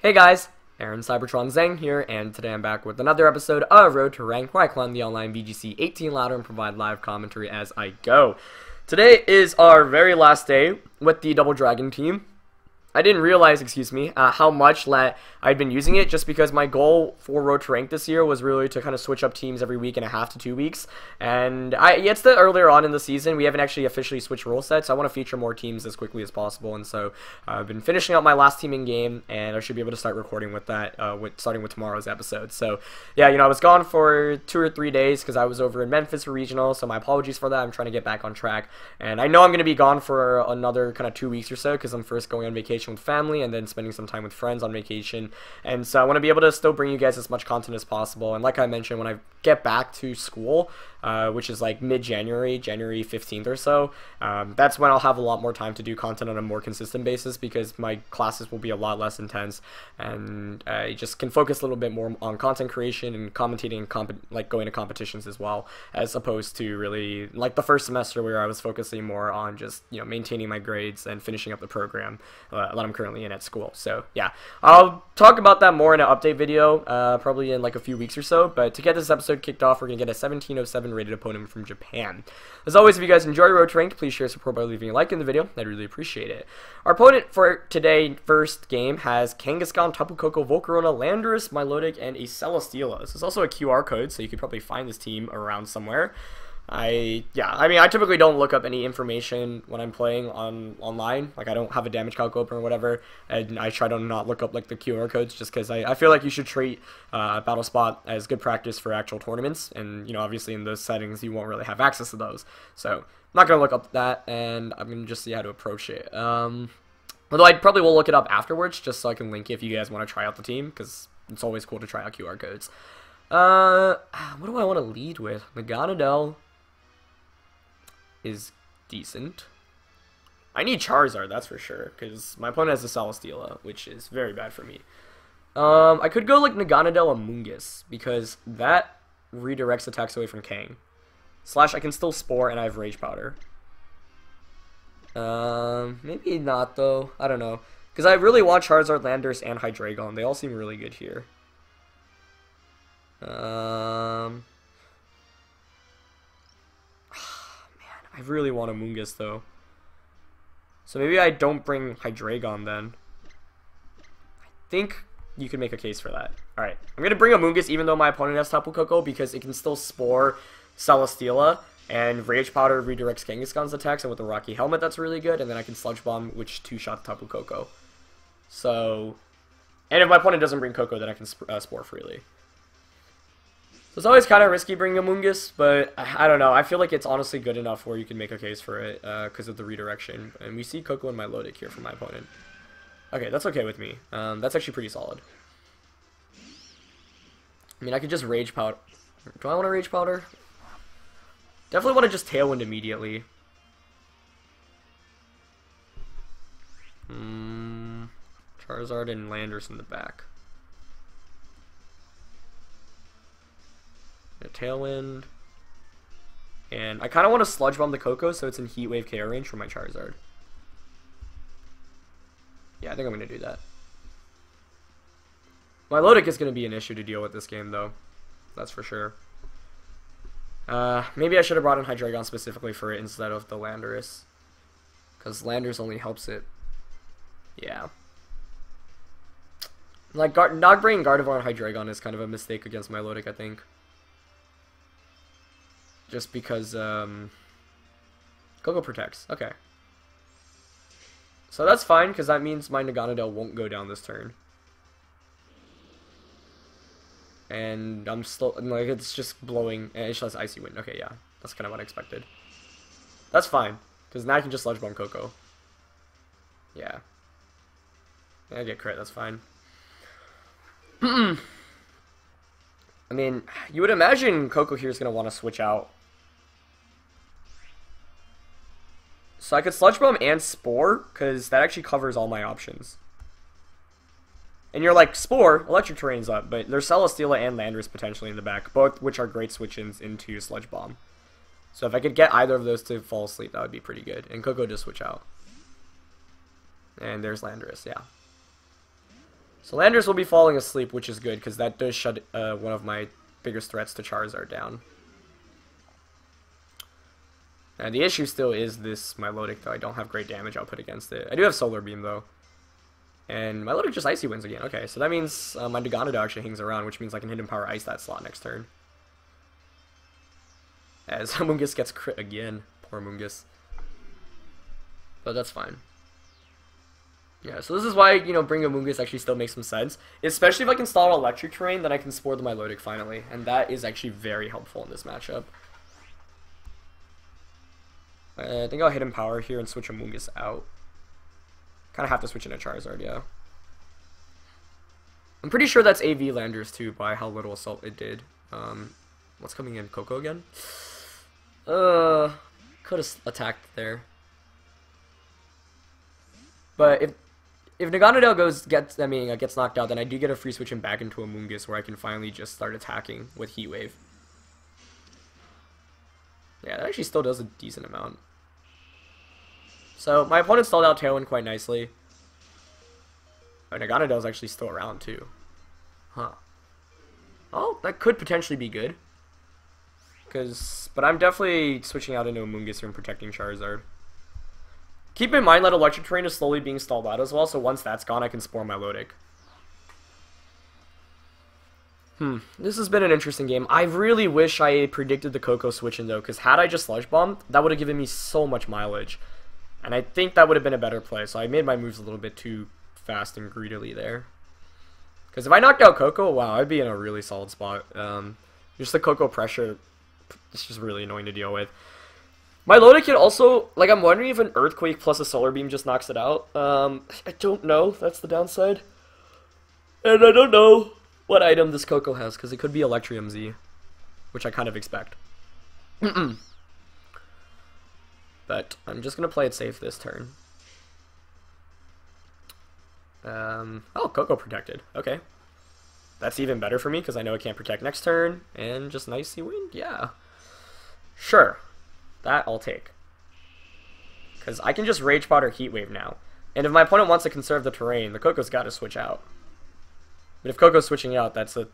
Hey guys, Aaron Cybertron Zhang here, and today I'm back with another episode of Road to Rank, where I climb the online VGC 18 ladder and provide live commentary as I go. Today is our very last day with the Double Dragon team. I didn't realize, how much I'd been using it, just because my goal for Road to Rank this year was really to kind of switch up teams every week and a half to 2 weeks. And it's the earlier on in the season, we haven't actually officially switched rule sets, so I want to feature more teams as quickly as possible. And so I've been finishing up my last team in game, and I should be able to start recording with that, starting with tomorrow's episode. So yeah, I was gone for 2 or 3 days because I was over in Memphis for regional, so my apologies for that. I'm trying to get back on track, and I know I'm going to be gone for another kind of 2 weeks or so because I'm first going on vacation with family and then spending some time with friends on vacation. And so I want to be able to still bring you guys as much content as possible. And like I mentioned, when I get back to school, which is like mid-January, January 15th or so, that's when I'll have a lot more time to do content on a more consistent basis, because my classes will be a lot less intense, and I just can focus a little bit more on content creation and commentating and going to competitions as well, as opposed to really like the first semester where I was focusing more on just maintaining my grades and finishing up the program that I'm currently in at school. So yeah, I'll talk about that more in an update video probably in like a few weeks or so. But to get this episode kicked off, we're gonna get a 1707 rated opponent from Japan. As always, if you guys enjoy Road to Rank, please share support by leaving a like in the video. I'd really appreciate it. Our opponent for today first game has Kangaskhan, Tapu Koko, Volcarona, Landorus, Milotic, and a Celesteela. This is also a QR code, so you could probably find this team around somewhere. I typically don't look up any information when I'm playing online. Like, I don't have a damage calc open or whatever, and I try to not look up like the QR codes, just because I feel like you should treat Battle Spot as good practice for actual tournaments, and obviously in those settings you won't really have access to those. So I'm not gonna look up that, and I'm gonna just see how to approach it. Although I probably will look it up afterwards, just so I can link it if you guys want to try out the team, because it's always cool to try out QR codes. What do I want to lead with? Naganadel is decent. I need Charizard, that's for sure, because my opponent has a Celesteela, which is very bad for me. I could go like Naganadel Amoonguss, because that redirects attacks away from Kang. Slash, I can still Spore, and I have Rage Powder. Maybe not, though. I don't know. Because I really want Charizard, Landorus, and Hydreigon. They all seem really good here. I really want Amoonguss, though. So maybe I don't bring Hydreigon, then. I think you can make a case for that. Alright, I'm going to bring Amoonguss even though my opponent has Tapu Koko, because it can still Spore Celesteela, and Rage Powder redirects Kangaskhan's attacks, and with the Rocky Helmet, that's really good, and then I can Sludge Bomb, which two-shot Tapu Koko. So, and if my opponent doesn't bring Koko, then I can Spore freely. So it's always kind of risky bringing Amoonguss, but I don't know. I feel like it's honestly good enough where you can make a case for it because of the redirection. And we see Koko and Milotic here for my opponent. Okay, that's okay with me. That's actually pretty solid. I mean, I could just Rage Powder. Do I want to Rage Powder? Definitely want to just Tailwind immediately. Charizard and Landorus in the back. A Tailwind. And I kind of want to Sludge Bomb the Koko so it's in Heat Wave KO range for my Charizard. Yeah, I think I'm going to do that. Milotic is going to be an issue to deal with this game, though. That's for sure. Maybe I should have brought in Hydreigon specifically for it instead of the Landorus, because Landorus only helps it. Yeah. Like, not bringing Gardevoir and Hydreigon is kind of a mistake against Milotic, I think. Just because, Koko protects. Okay. So that's fine, because that means my Naganadel won't go down this turn. And I'm still, like, it's just blowing, and it just has Icy Wind. Okay, yeah. That's kind of what I expected. That's fine, because now I can just Sludge Bomb Koko. Yeah. I get crit, that's fine. I mean, you would imagine Koko here is going to want to switch out. So I could Sludge Bomb and Spore, because that actually covers all my options. And you're like, Spore, Electric Terrain's up, but there's Celesteela and Landorus potentially in the back, both which are great switch-ins into Sludge Bomb. So if I could get either of those to fall asleep, that would be pretty good. And Koko just switch out. And there's Landorus, yeah. So Landers will be falling asleep, which is good, because that does shut one of my biggest threats to Charizard down. And the issue still is this Milotic, though. I don't have great damage output against it. I do have Solar Beam, though. And Milotic just Icy wins again. Okay, so that means my Naganadel actually hangs around, which means I can Hidden Power Ice that slot next turn. As Mungus gets crit again. Poor Mungus. But that's fine. Yeah, so this is why, you know, bringing a Mungus actually still makes some sense. Especially if I can stall Electric Terrain, then I can Spore the Milotic finally. And that is actually very helpful in this matchup. I think I'll Hidden Power here and switch a Mungus out. Kind of have to switch in a Charizard, yeah. I'm pretty sure that's AV Landers too, by how little assault it did. What's coming in? Koko again? Could have attacked there. But if Naganadel gets knocked out, then I do get a free switch him back into a Mungus where I can finally just start attacking with Heat Wave. Yeah, that actually still does a decent amount. So my opponent stalled out Tailwind quite nicely. Oh, Naganadel's actually still around too. Huh. Oh, that could potentially be good. But I'm definitely switching out into a Mungus here and protecting Charizard. Keep in mind that Electric Terrain is slowly being stalled out as well, so once that's gone, I can Spore Milotic. This has been an interesting game. I really wish I predicted the Koko switch in though, because had I just Sludge Bombed, that would have given me so much mileage. And I think that would have been a better play, so I made my moves a little bit too fast and greedily there. Because if I knocked out Koko, wow, I'd be in a really solid spot. Just the Koko pressure, it's just really annoying to deal with. Milotic can also, like, I'm wondering if an Earthquake plus a Solar Beam just knocks it out. I don't know, that's the downside. And I don't know what item this Koko has, because it could be Electrium Z, which I kind of expect. But I'm just going to play it safe this turn. Oh, Koko protected. Okay. That's even better for me, because I know it can't protect next turn. And just Icy Wind? Yeah. Sure. That I'll take. Because I can just Rage Pod or Heat Wave now. And if my opponent wants to conserve the terrain, the Koko's got to switch out. But if Koko's switching out, that's a,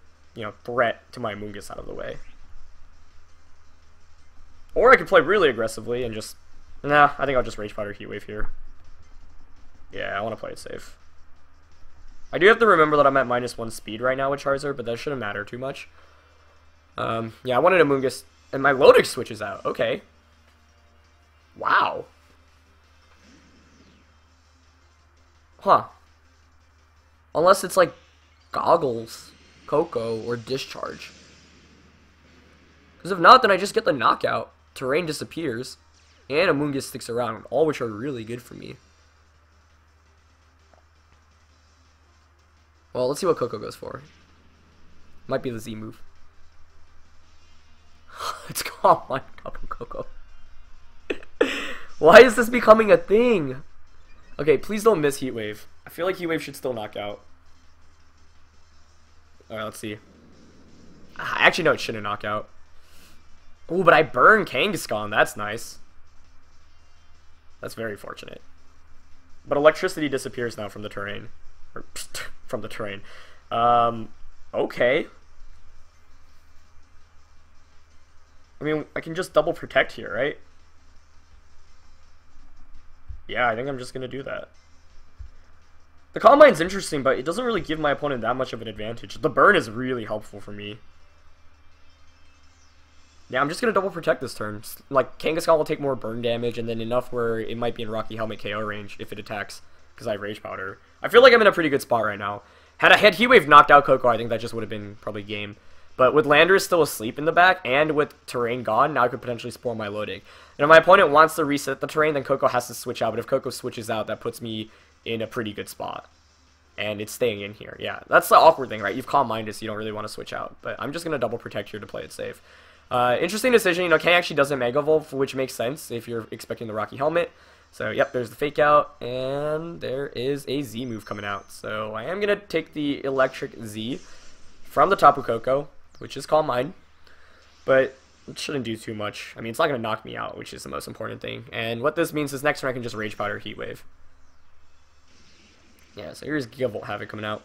threat to my Mungus out of the way. Or I could play really aggressively and just... Nah, I think I'll just Rage Pod or Heat Wave here. Yeah, I want to play it safe. I do have to remember that I'm at -1 speed right now with Charizard, but that shouldn't matter too much. Yeah, I wanted a Mungus, and my Milotic switches out. Okay. Wow. Huh. Unless it's like Goggles, Koko, or Discharge. Because if not, then I just get the knockout. Terrain disappears, and a Mungus sticks around, all which are really good for me. Well, let's see what Koko goes for. Might be the Z move. It's Calm Mind Double Koko. Why is this becoming a thing? Okay, please don't miss Heat Wave. I feel like Heat Wave should still knock out. Alright, let's see. Actually, no, it shouldn't knock out. Ooh, but I burn Kangaskhan. That's nice. That's very fortunate. But electricity disappears now from the terrain. Or, from the terrain. Okay. I mean, I can just double protect here, right? Yeah, I think I'm just going to do that. The Calm Mind's interesting, but it doesn't really give my opponent that much of an advantage. The burn is really helpful for me. Yeah, I'm just going to double protect this turn. Like, Kangaskhan will take more burn damage, and then enough where it might be in Rocky Helmet KO range if it attacks, because I have Rage Powder. I feel like I'm in a pretty good spot right now. Had I had Heat Wave knocked out Koko, I think that just would have been probably game. But with Landers still asleep in the back, and with terrain gone, now I could potentially Spore Milotic. And if my opponent wants to reset the terrain, then Koko has to switch out. But if Koko switches out, that puts me in a pretty good spot. And it's staying in here. Yeah, that's the awkward thing, right? You've Calm Minded, so you don't really want to switch out. But I'm just going to double protect here to play it safe. Interesting decision. Kang actually doesn't Mega Evolve, which makes sense if you're expecting the Rocky Helmet. So, yep, there's the Fake Out, and there is a Z move coming out. So, I am going to take the Electric Z from the Tapu Koko, which is Calm Mind. But it shouldn't do too much. I mean, it's not going to knock me out, which is the most important thing. And what this means is next turn I can just Rage Powder Heat Wave. Yeah, so here's Gigavolt Havoc coming out.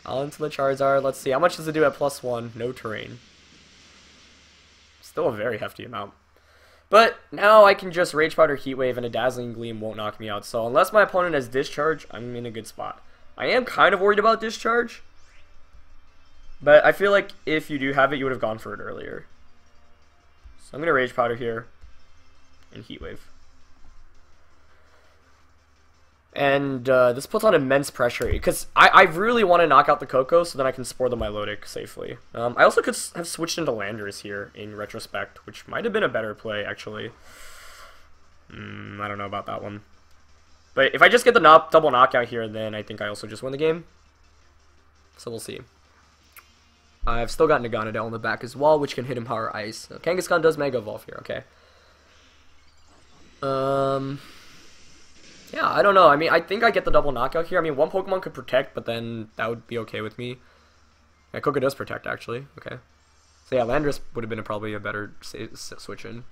On to the Charizard. Let's see. How much does it do at +1? No terrain. Still a very hefty amount. But now I can just Rage Powder, Heat Wave, and a Dazzling Gleam won't knock me out. So unless my opponent has Discharge, I'm in a good spot. I am kind of worried about Discharge. But I feel like if you do have it, you would have gone for it earlier. So I'm going to Rage Powder here and Heat Wave. And this puts on immense pressure because I really want to knock out the Koko so then I can Spore the Milotic safely. I also could have switched into Landorus here in retrospect, which might have been a better play actually. I don't know about that one. But if I just get the double knockout here, then I think I also just win the game. So we'll see. I've still got Naganadel in the back as well, which can hit him Power Ice. So Kangaskhan does Mega Evolve here, okay. Yeah, I don't know. I mean, I think I get the double knockout here. I mean, one Pokemon could protect, but then that would be okay with me. Yeah, Koko does protect, actually. Okay. So yeah, Landorus would have been probably a better switch in.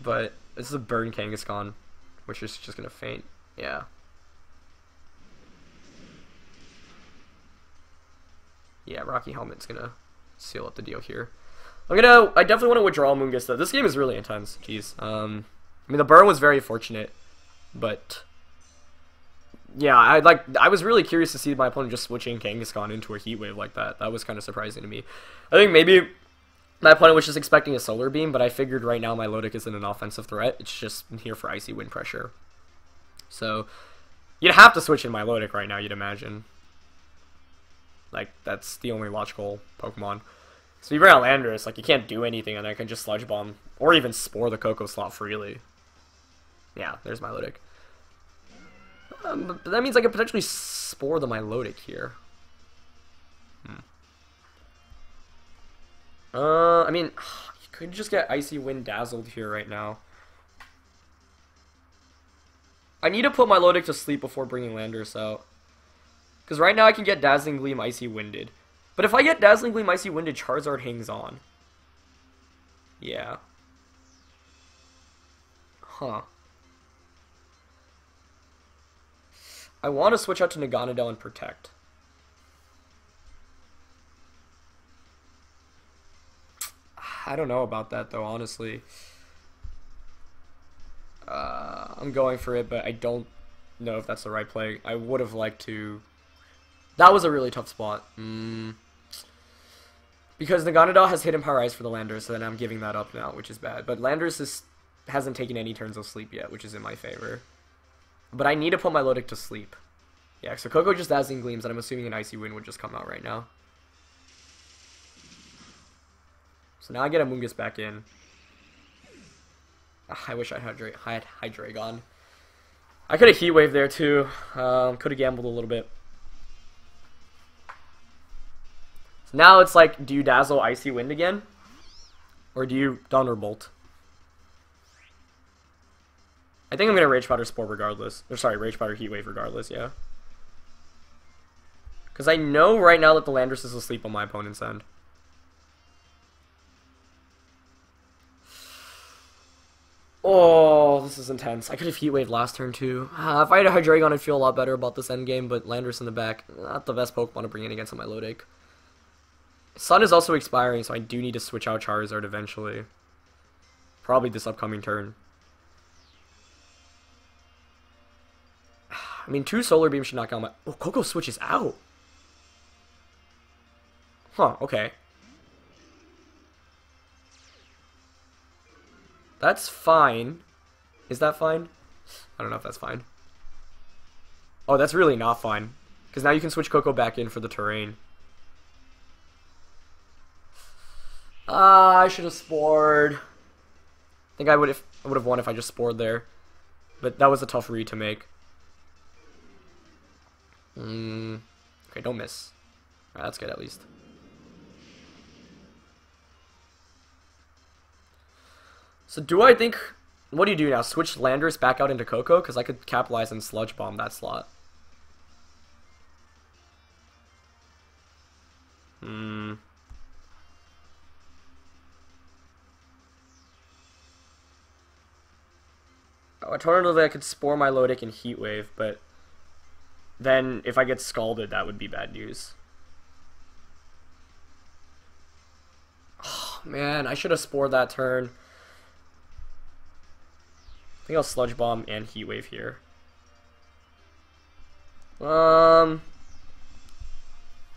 But this is a Burn Kangaskhan, which is just going to faint. Yeah. Yeah, Rocky Helmet's going to seal up the deal here. I definitely want to withdraw Moongus, though. This game is really intense. Jeez. I mean, the burn was very fortunate, but yeah, I was really curious to see my opponent just switching Kangaskhan into a Heat Wave like that. That was kind of surprising to me. I think maybe my opponent was just expecting a Solar Beam, but I figured right now my Milotic isn't an offensive threat. It's just here for Icy Wind pressure. So you'd have to switch in Milotic right now, you'd imagine. Like, that's the only logical Pokemon. So you bring out Landorus, like, you can't do anything, and I can just Sludge Bomb, or even Spore the Koko slot freely. Yeah, there's Milotic. But that means I could potentially Spore the Milotic here. I mean, you could just get Icy Wind Dazzled here right now. I need to put Milotic to sleep before bringing Landorus out. Because right now I can get Dazzling Gleam Icy Winded. But if I get Dazzling Gleam Icy Winded, Charizard hangs on. Yeah. Huh. I want to switch out to Naganadel and Protect. I don't know about that, though, honestly. I'm going for it, but I don't know if that's the right play. I would have liked to... That was a really tough spot. Because Naganadel has Hidden Power Ice for the Landorus, so then I'm giving that up now, which is bad. But Landorus hasn't taken any turns of sleep yet, which is in my favor. But I need to put my Milotic to sleep. Yeah, so Koko just Dazzling Gleams, and I'm assuming an Icy Wind would just come out right now. So now I get a Moongus back in. I wish I had Hydreigon. I could have Heat Wave there too. Could have gambled a little bit. So now it's like, do you Dazzle Icy Wind again? Or do you Thunderbolt? I think I'm going to Rage Powder Spore regardless. Or sorry, Rage Powder Heat Wave regardless, yeah. Because I know right now that the Landorus is asleep on my opponent's end. Oh, this is intense. I could have Heat Wave last turn too. If I had a Hydreigon, I'd feel a lot better about this endgame, but Landorus in the back, not the best Pokemon to bring in against a Milotic. Sun is also expiring, so I do need to switch out Charizard eventually. Probably this upcoming turn. I mean, 2 Solar Beams should knock out my... Oh, Koko switches out. Huh, okay. That's fine. Is that fine? I don't know if that's fine. Oh, that's really not fine. Because now you can switch Koko back in for the terrain. I should have spored. I think I would have won if I just spored there. But that was a tough read to make. Okay, don't miss. Alright, that's good at least. So do I think... What do you do now? Switch Landorus back out into Koko? Because I could capitalize and Sludge Bomb that slot. Alternatively, I could Spore Milotic and Heat Wave, but then if I get scalded, that would be bad news. Oh, man, I should have Spored that turn. I think I'll Sludge Bomb and Heat Wave here.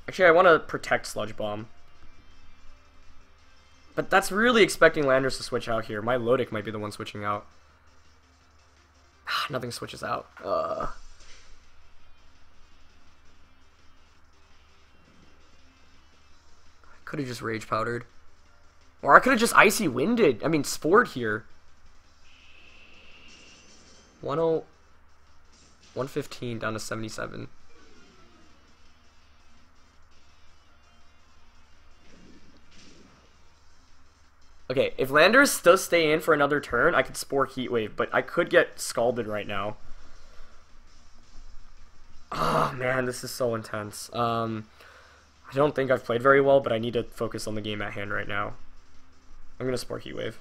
Actually, I want to protect Sludge Bomb. But that's really expecting Landorus to switch out here. Milotic might be the one switching out. Nothing switches out. I could have just Rage Powdered. Or I could have just Icy Winded. I mean, Spored here. 115 down to 77. Okay, if Landorus does stay in for another turn, I could Spore Heat Wave, but I could get scalded right now. Oh man, this is so intense. I don't think I've played very well, but I need to focus on the game at hand right now. I'm gonna Spore Heat Wave.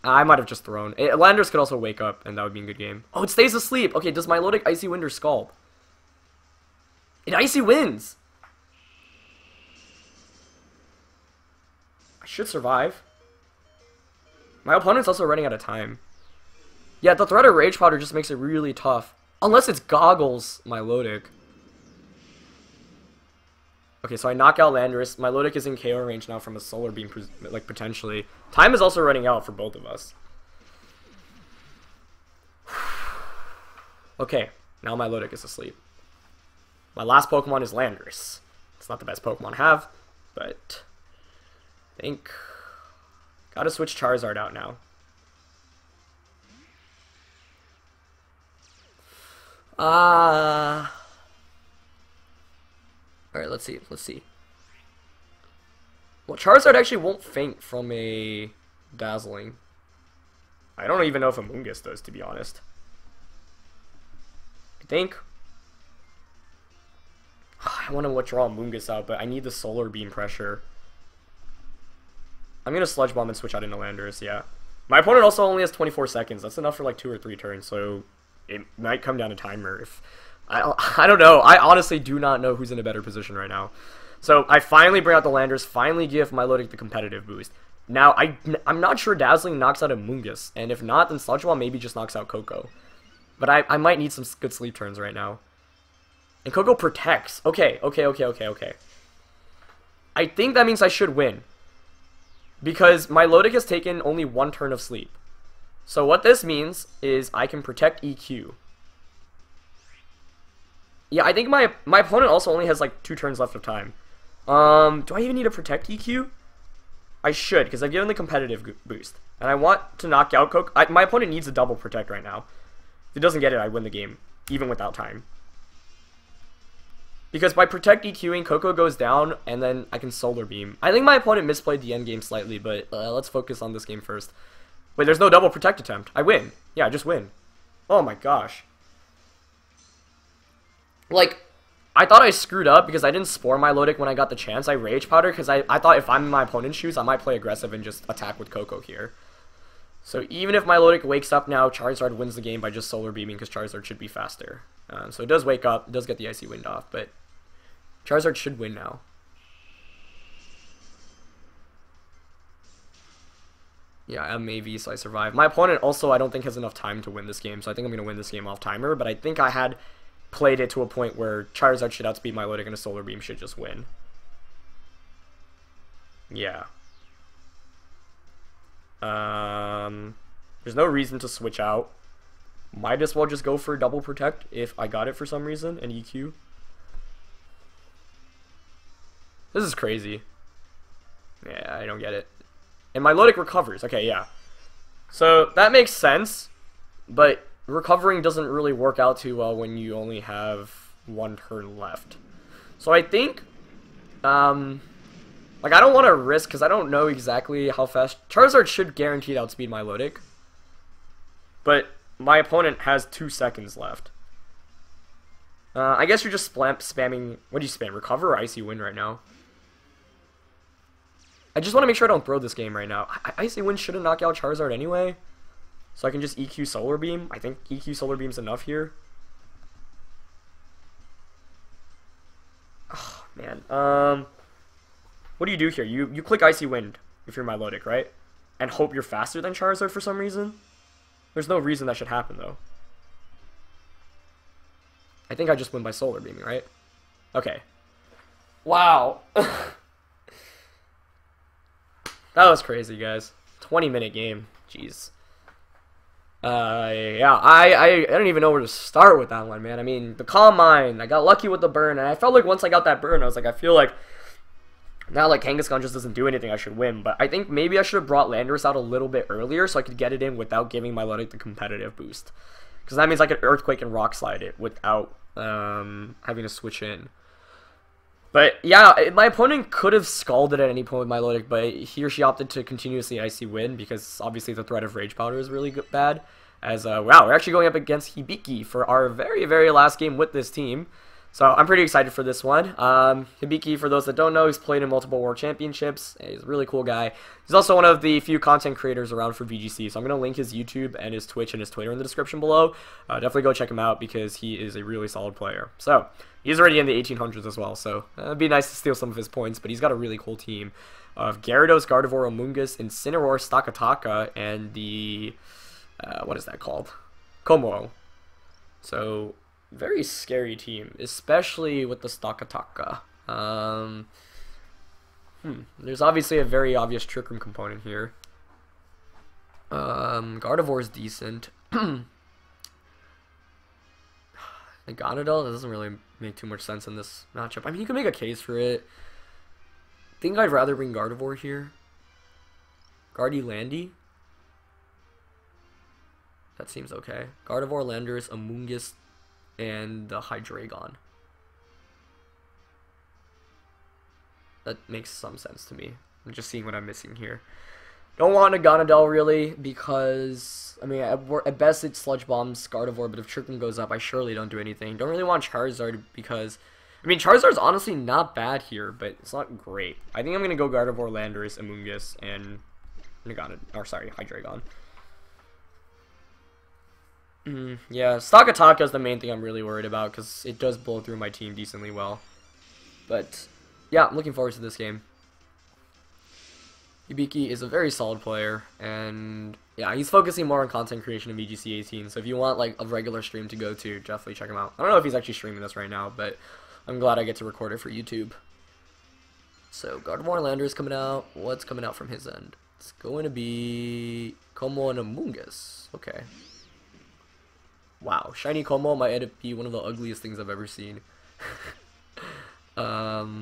I might have just thrown. Landorus could also wake up, and that would be a good game. Oh, it stays asleep. Okay, does Milotic Icy Wind or Scald? It Icy Winds! I should survive. My opponent's also running out of time. Yeah, the threat of Rage Powder just makes it really tough. Unless it's Goggles Milotic. Okay, so I knock out Landorus. Milotic is in KO range now from a Solar Beam, like, potentially. Time is also running out for both of us. Okay, now Milotic is asleep. My last Pokemon is Landorus. It's not the best Pokemon to have, but I think gotta switch Charizard out now. Alright, let's see. Well, Charizard actually won't faint from a Dazzling. I don't even know if Amoonguss does, to be honest. I think I want to withdraw Amoonguss out, but I need the Solar Beam pressure. I'm going to Sludge Bomb and switch out into Landorus, yeah. My opponent also only has 24 seconds. That's enough for like 2 or 3 turns, so it might come down to timer. If I don't know. I honestly do not know who's in a better position right now. So I finally bring out the Landorus, finally give Milotic the competitive boost. Now, I'm not sure Dazzling knocks out Amoonguss, and if not, then Sludge Bomb maybe just knocks out Koko. But I might need some good sleep turns right now. And Koko protects. Okay. I think that means I should win. Because Milotic has taken only 1 turn of sleep. So what this means is I can protect EQ. Yeah, I think my opponent also only has like 2 turns left of time. Do I even need to protect EQ? I should, because I've given the competitive boost. And I want to knock out Koko. My opponent needs a double protect right now. If it doesn't get it, I win the game, even without time. Because by protect EQing, Koko goes down, and then I can Solar Beam. I think my opponent misplayed the end game slightly, but let's focus on this game first. Wait, there's no double protect attempt. I win. Yeah, I just win. Oh my gosh. Like, I thought I screwed up because I didn't Spore Milotic when I got the chance. I Rage Powder because I thought if I'm in my opponent's shoes, I might play aggressive and just attack with Koko here. So even if Milotic wakes up now, Charizard wins the game by just Solar Beaming because Charizard should be faster. So it does wake up, it does get the Icy Wind off, but Charizard should win now. Yeah, I'm AV, so I survive. My opponent also, I don't think, has enough time to win this game, so I think I'm going to win this game off timer, but I think I had played it to a point where Charizard should outspeed Milotic and a Solar Beam should just win. Yeah. There's no reason to switch out. Might as well just go for double protect if I got it for some reason, and EQ. This is crazy. Yeah, I don't get it. And Milotic recovers. Okay, yeah. So, that makes sense, but recovering doesn't really work out too well when you only have 1 turn left. So I think, like, I don't want to risk, because I don't know exactly how fast... Charizard should guaranteed outspeed Milotic. But my opponent has 2 seconds left. I guess you're just spamming... What do you spam? Recover or Icy Wind right now? I just want to make sure I don't throw this game right now. Icy Wind shouldn't knock out Charizard anyway. So I can just EQ Solar Beam. I think EQ Solar Beam's enough here. Oh, man. What do you do here? You click Icy Wind if you're Milotic, right? And hope you're faster than Charizard for some reason? There's no reason that should happen, though. I think I just win by Solar Beaming, right? Okay. Wow. That was crazy, guys. 20-minute game. Jeez. Yeah, I don't even know where to start with that one, man. I mean, the Calm Mind, I got lucky with the burn, and I felt like once I got that burn, I was like, I feel like now, like, Kangaskhan just doesn't do anything, I should win. But I think maybe I should have brought Landorus out a little bit earlier so I could get it in without giving Milotic the competitive boost. Because that means I could Earthquake and Rock Slide it without having to switch in. But yeah, my opponent could have scalded at any point with Milotic, but he or she opted to continuously Icy Wind because obviously the threat of Rage Powder is really bad. As wow, we're actually going up against Hibiki for our very, very last game with this team. So I'm pretty excited for this one. Hibiki, for those that don't know, he's played in multiple World Championships. He's a really cool guy. He's also one of the few content creators around for VGC. So I'm going to link his YouTube and his Twitch and his Twitter in the description below. Definitely go check him out because he is a really solid player. So he's already in the 1800s as well. So it'd be nice to steal some of his points. But he's got a really cool team of Gyarados, Gardevoir, Amoonguss, Incineroar, Stakataka, and the... what is that called? Como. So... very scary team, especially with the Stakataka. There's obviously a very obvious Trick Room component here. Gardevoir is decent. The Gonadal doesn't really make too much sense in this matchup. I mean, you can make a case for it. I think I'd rather bring Gardevoir here. Guardy Landy. That seems okay. Gardevoir, Landorus, Amoonguss, and the Hydreigon. That makes some sense to me. I'm just seeing what I'm missing here. Don't want a Gonadal really because, I mean, at best it Sludge Bombs Gardevoir, but if Trick Room goes up, I surely don't do anything. Don't really want Charizard because, I mean, Charizard's honestly not bad here, but it's not great. I think I'm going to go Gardevoir, Landorus, Amoonguss, and Hydreigon. Yeah, Stakataka is the main thing I'm really worried about because it does blow through my team decently well. But yeah, I'm looking forward to this game. Hibiki is a very solid player, and yeah, he's focusing more on content creation in VGC 18. So if you want like a regular stream to go to, definitely check him out. I don't know if he's actually streaming this right now, but I'm glad I get to record it for YouTube. So Gardevoir, Landorus coming out. What's coming out from his end? It's going to be Como and Amoonguss. Okay. Wow, Shiny Como might be one of the ugliest things I've ever seen. What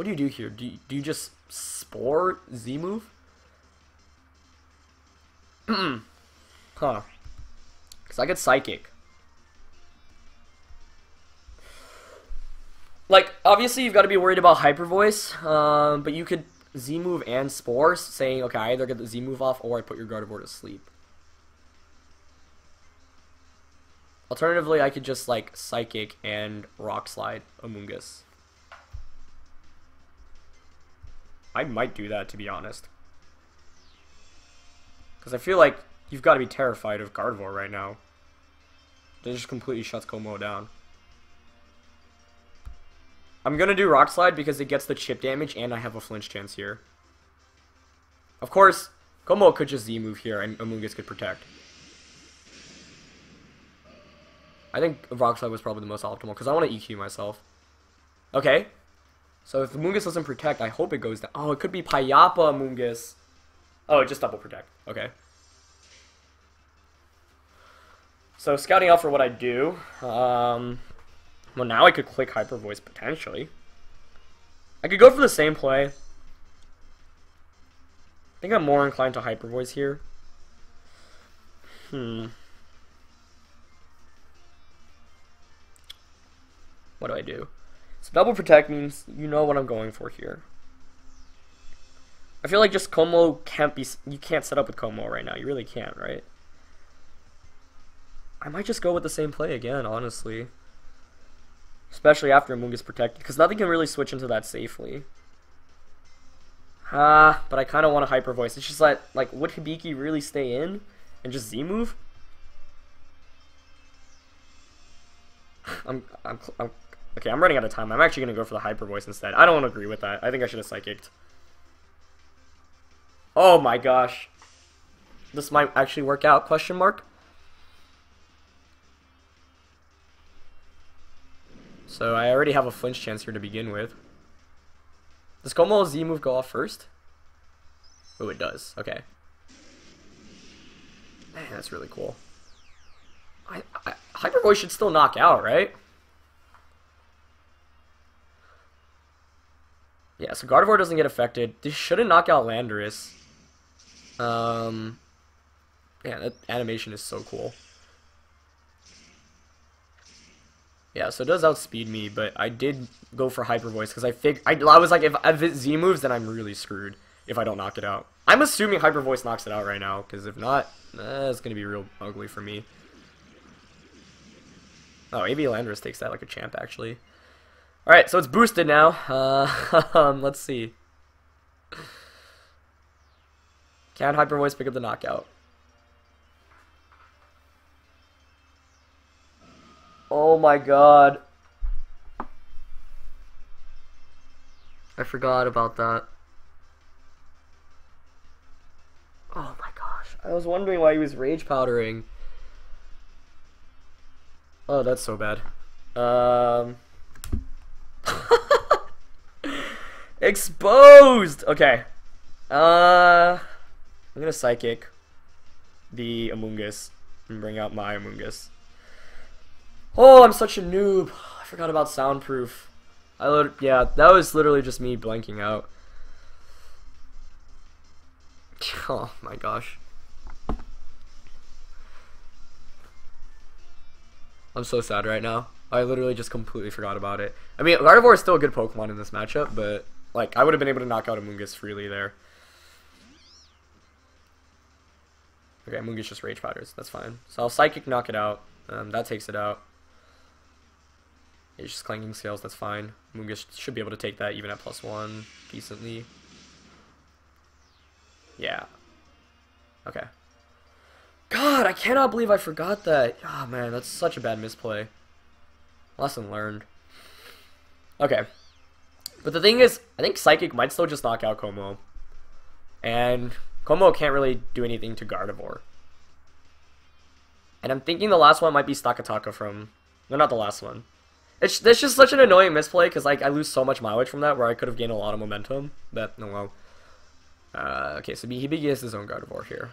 do you do here? Do you just Spore Z-move? Huh. Because I get Psychic. Like, obviously you've got to be worried about Hyper Voice, but you could Z-move and Spore, saying, okay, I either get the Z-move off or I put your Gardevoir to sleep. Alternatively, I could just, like, Psychic and Rock Slide Amoonguss. I might do that, to be honest. Because I feel like you've got to be terrified of Gardevoir right now. It just completely shuts Como down. I'm going to do Rock Slide because it gets the chip damage and I have a flinch chance here. Of course, Como could just Z-move here and Amoonguss could protect. I think Rock Slide was probably the most optimal because I want to EQ myself. Okay. So if Amoonguss doesn't protect, I hope it goes down. Oh, it could be Payapa Amoonguss. Oh, it just double protect. Okay. So scouting out for what I do. Well, now I could click Hyper Voice potentially. I could go for the same play. I think I'm more inclined to Hyper Voice here. What do I do? So double protect means you know what I'm going for here. I feel like just Como can't be... You can't set up with Como right now. You really can't, right? I might just go with the same play again, honestly. Especially after Amoonguss protected, because nothing can really switch into that safely. But I kind of want a Hyper Voice. It's just like would Hibiki really stay in and just Z move? Okay, I'm running out of time. I'm actually gonna go for the Hyper Voice instead. I don't agree with that. I think I should have Psychicked. Oh my gosh. This might actually work out, question mark. So I already have a flinch chance here to begin with. Does Komo's Z move go off first? Oh, it does. Okay. Man, that's really cool. Hyper Voice should still knock out, right? Yeah, so Gardevoir doesn't get affected. This shouldn't knock out Landorus. Yeah, that animation is so cool. Yeah, so it does outspeed me, but I did go for Hyper Voice because I was like, if it Z moves, then I'm really screwed if I don't knock it out. I'm assuming Hyper Voice knocks it out right now, because if not, it's going to be real ugly for me. Oh, maybe Landorus takes that like a champ, actually. Alright, so it's boosted now. Let's see. Can Hyper Voice pick up the knockout? Oh my god. I forgot about that. Oh my gosh. I was wondering why he was rage powdering. Oh, that's so bad. Exposed! Okay. I'm gonna Psychic the Amoonguss and bring out my Amoonguss. Oh, I'm such a noob. I forgot about Soundproof. Yeah, that was literally just me blanking out. Oh my gosh. I'm so sad right now. I literally just completely forgot about it. I mean, Gardevoir is still a good Pokemon in this matchup, but like I would have been able to knock out Amoonguss freely there. Okay, Amoonguss just Rage Powders. That's fine. So I'll Psychic knock it out. That takes it out. It's just Clanking Scales, that's fine. Amoonguss should be able to take that even at +1 decently. Yeah. Okay. God, I cannot believe I forgot that. Oh man, that's such a bad misplay. Lesson learned. Okay. But the thing is, I think Psychic might still just knock out Como. And Como can't really do anything to Gardevoir. And I'm thinking the last one might be Stakataka from... No, not the last one. It's just such an annoying misplay because like I lose so much mileage from that where I could have gained a lot of momentum. But no, well. Okay, so he begins his own Gardevoir here.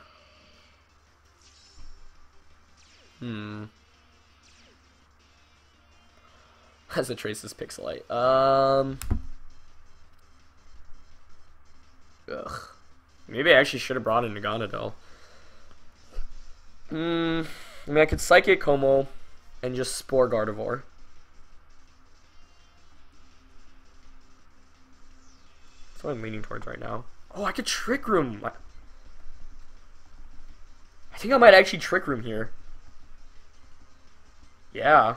As it traces Pixelite. Ugh. Maybe I actually should have brought in Naganadel. I mean, I could Psychic Como and just Spore Gardevoir. That's what I'm leaning towards right now. Oh, I could Trick Room. I think I might actually Trick Room here. Yeah.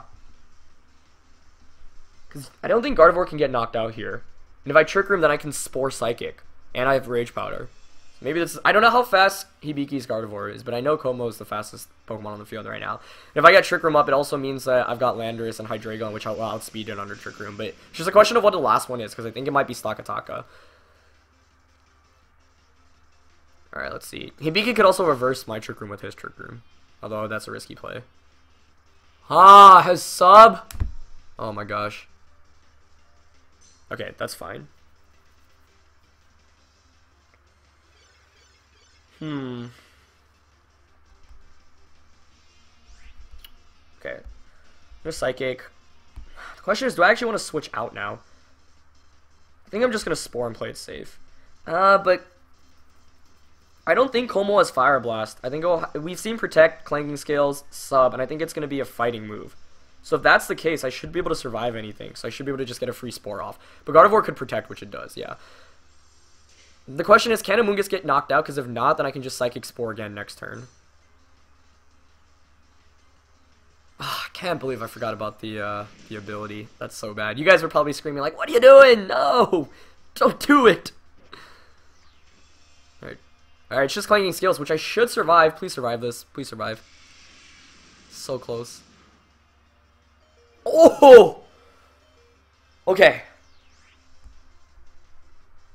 Because I don't think Gardevoir can get knocked out here. And if I Trick Room, then I can Spore Psychic. And I have Rage Powder. So maybe this is... I don't know how fast Hibiki's Gardevoir is, but I know Como is the fastest Pokemon on the field right now. And if I get Trick Room up, it also means that I've got Landorus and Hydreigon, which I'll outspeed it under Trick Room. But it's just a question of what the last one is, because I think it might be Stakataka. Alright, let's see. Hibiki could also reverse my Trick Room with his Trick Room. Although that's a risky play. Ah, has sub! Oh my gosh. Okay, that's fine. Okay. No Psychic. The question is, do I actually want to switch out now? I think I'm just going to Spore and play it safe. But I don't think Como has Fire Blast. I think we've seen Protect, Clanking Scales, Sub, and I think it's going to be a fighting move. So if that's the case, I should be able to survive anything. So I should be able to just get a free Spore off. But Gardevoir could Protect, which it does, yeah. The question is, can Amoonguss get knocked out? Because if not, then I can just Psychic Spore again next turn. Oh, I can't believe I forgot about the ability. That's so bad. You guys were probably screaming like, what are you doing? No! Don't do it! Alright, it's just Clanking Scales, which I should survive. Please survive this. Please survive. So close. Oh! Okay.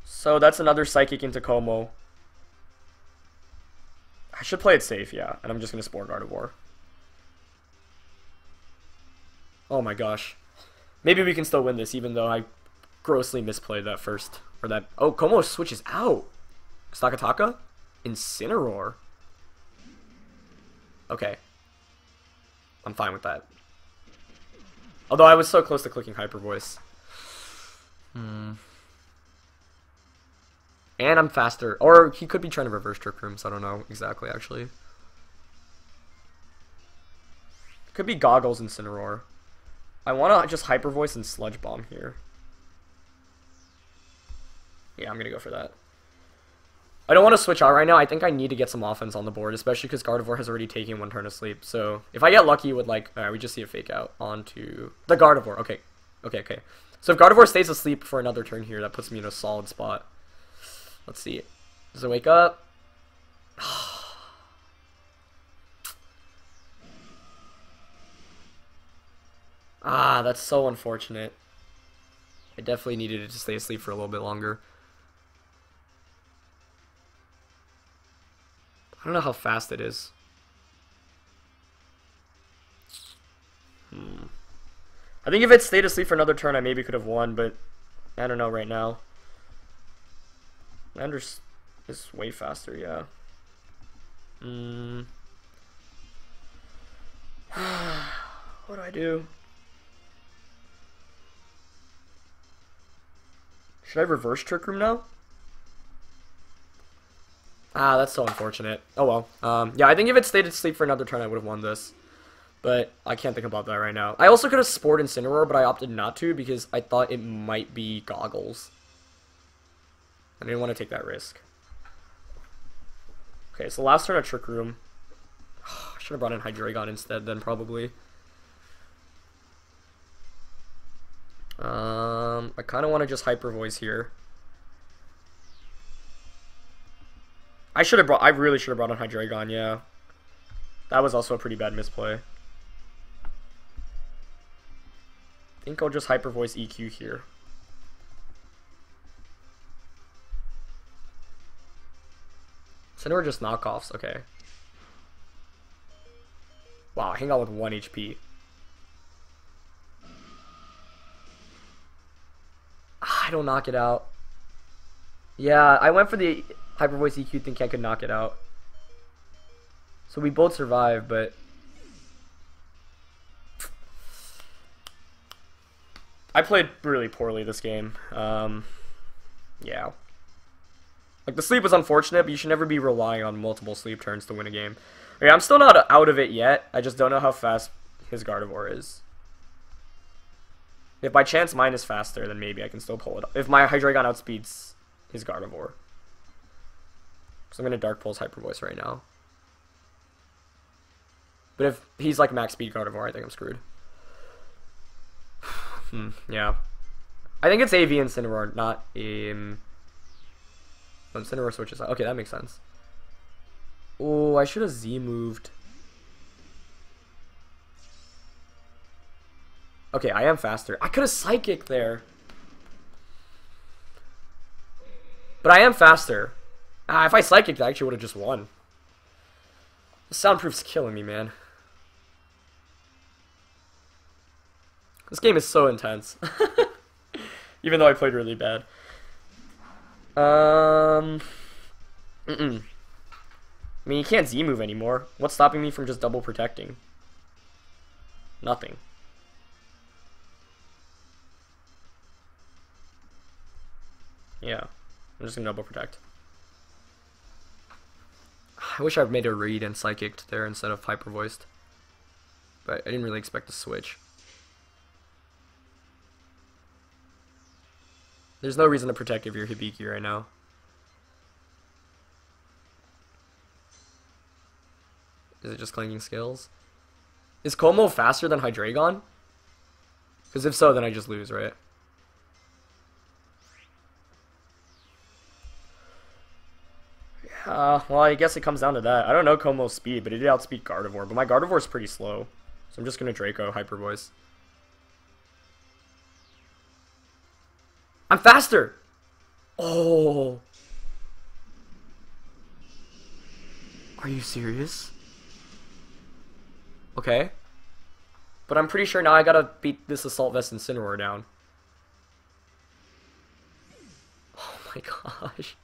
So that's another Psychic into Como. I should play it safe, yeah. And I'm just going to Spore Gardevoir. Oh my gosh. Maybe we can still win this, even though I grossly misplayed that first. Or that... Oh, Como switches out. Stakataka? Incineroar. Okay. I'm fine with that. Although I was so close to clicking Hyper Voice. And I'm faster. Or he could be trying to reverse Trick Room, so I don't know exactly, actually. Could be Goggles Incineroar. I want to just Hyper Voice and Sludge Bomb here. Yeah, I'm going to go for that. I don't want to switch out right now. I think I need to get some offense on the board, especially because Gardevoir has already taken one turn of sleep. So if I get lucky with, like, alright, we just see a Fake Out onto the Gardevoir. Okay. Okay. So if Gardevoir stays asleep for another turn here, that puts me in a solid spot. Let's see. Does it wake up? Ah, that's so unfortunate. I definitely needed it to stay asleep for a little bit longer. I don't know how fast it is. I think if it stayed asleep for another turn, I maybe could have won, but I don't know right now. Landers is way faster, yeah. What do I do? Should I reverse Trick Room now? Ah, that's so unfortunate. Oh well. Yeah, I think if it stayed asleep for another turn, I would have won this. But I can't think about that right now. I also could have Spored Incineroar, but I opted not to because I thought it might be Goggles. I didn't want to take that risk. Okay, so last turn at Trick Room. I should have brought in Hydreigon instead then, probably. I kind of want to just Hyper Voice here. I really should have brought in Hydreigon, yeah. That was also a pretty bad misplay. I think I'll just Hyper Voice EQ here. Incineroar just knockoffs, okay. Wow, hang on with 1 HP. I don't knock it out. Yeah, I went for the Hyper Voice EQ thinking I could knock it out. So we both survived, but I played really poorly this game. Yeah. Like, the sleep was unfortunate, but you should never be relying on multiple sleep turns to win a game. Okay, I'm still not out of it yet. I just don't know how fast his Gardevoir is. If by chance mine is faster, then maybe I can still pull it up. If my Hydreigon outspeeds his Gardevoir. So I'm going to Dark Pulse Hyper Voice right now. But if he's like max speed Gardevoir, I think I'm screwed. Yeah. I think it's AV Incineroar, not Incineroar switches out. Okay, that makes sense. Oh, I should have Z moved. Okay, I am faster. I could have Psychic there. But I am faster. If I Psychic, I actually would have just won. The Soundproof's killing me, man. This game is so intense. Even though I played really bad. I mean, you can't Z-move anymore. What's stopping me from just double protecting? Nothing. Yeah, I'm just gonna double protect. I wish I'd made a read and Psychic there instead of Hyper Voiced. But I didn't really expect to switch. There's no reason to protect if you're Hibiki right now. Is it just Clanking Scales? Is Como faster than Hydreigon? Because if so, then I just lose, right? Well, I guess it comes down to that. I don't know Como's speed, but it did outspeed Gardevoir. But my Gardevoir's pretty slow. So I'm just going to Draco Hyper Voice. I'm faster! Oh. Are you serious? Okay. But I'm pretty sure now I gotta beat this Assault Vest Incineroar down. Oh my gosh.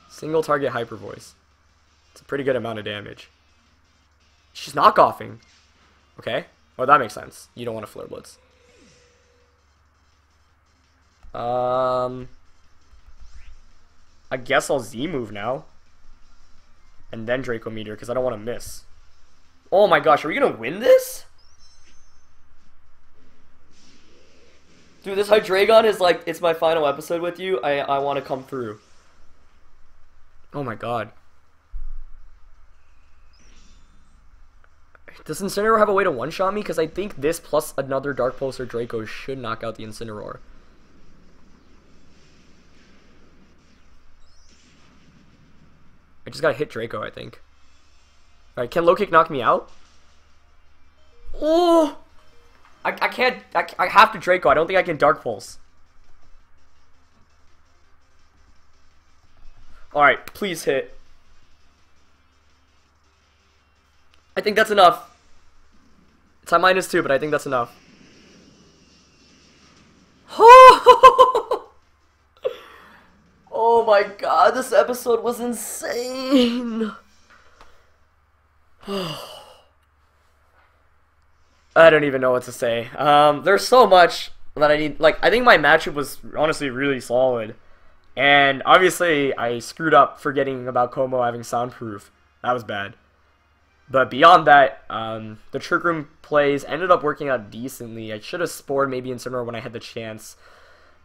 Single target Hyper Voice. It's a pretty good amount of damage. She's knockoffing. Okay. Well, that makes sense. You don't want to Flare Blitz. I guess I'll Z move now. And then Draco Meteor, because I don't want to miss. Oh my gosh, are we going to win this? Dude, this Hydreigon is like, it's my final episode with you. I want to come through. Oh my god. Does Incineroar have a way to one-shot me? Because I think this plus another Dark Pulse or Draco should knock out the Incineroar. I just gotta hit Draco, I think. Alright, can Low Kick knock me out? Oh! I can't. I have to Draco. I don't think I can Dark Pulse. Alright, please hit. I think that's enough. It's on -2, but I think that's enough. Oh my god, this episode was insane. I don't even know what to say. There's so much that I need. Like, I think my matchup was honestly really solid. And obviously, I screwed up forgetting about Como having soundproof. That was bad. But beyond that, the Trick Room plays ended up working out decently. I should have spored maybe Incineroar when I had the chance.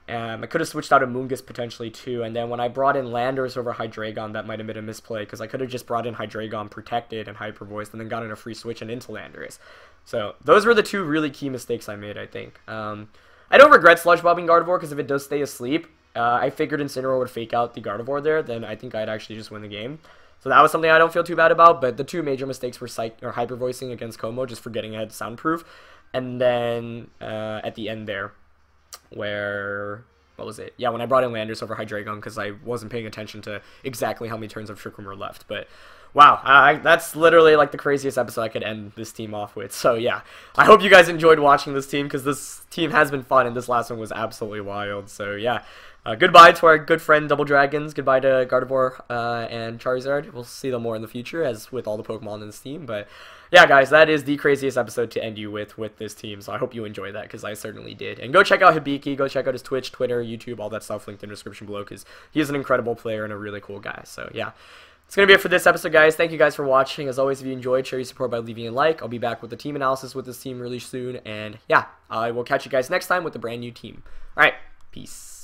I could have switched out a Moongus potentially too, and then when I brought in Landorus over Hydreigon, that might have been a misplay, because I could have just brought in Hydreigon protected and Hyper Voice, and then gotten a free switch and into Landorus. So those were the two really key mistakes I made, I think. I don't regret Sludge Bobbing Gardevoir, because if it does stay asleep, I figured Incineroar would fake out the Gardevoir there, then I think I'd actually just win the game. So that was something I don't feel too bad about, but the two major mistakes were Hyper Voicing against Como, just forgetting I had soundproof, and then at the end there, where, what was it? Yeah, when I brought in Landorus over Hydreigon because I wasn't paying attention to exactly how many turns of Trick Room were left. But wow, that's literally like the craziest episode I could end this team off with. So yeah, I hope you guys enjoyed watching this team, because this team has been fun and this last one was absolutely wild. So yeah, goodbye to our good friend Double Dragons. Goodbye to Gardevoir and Charizard. We'll see them more in the future, as with all the Pokemon in this team. But yeah, guys, that is the craziest episode to end you with this team. So I hope you enjoyed that, because I certainly did. And go check out Hibiki. Go check out his Twitch, Twitter, YouTube, all that stuff linked in the description below, because he is an incredible player and a really cool guy. So yeah, it's going to be it for this episode, guys. Thank you guys for watching. As always, if you enjoyed, show your support by leaving a like. I'll be back with the team analysis with this team really soon. And yeah, I will catch you guys next time with a brand new team. All right, peace.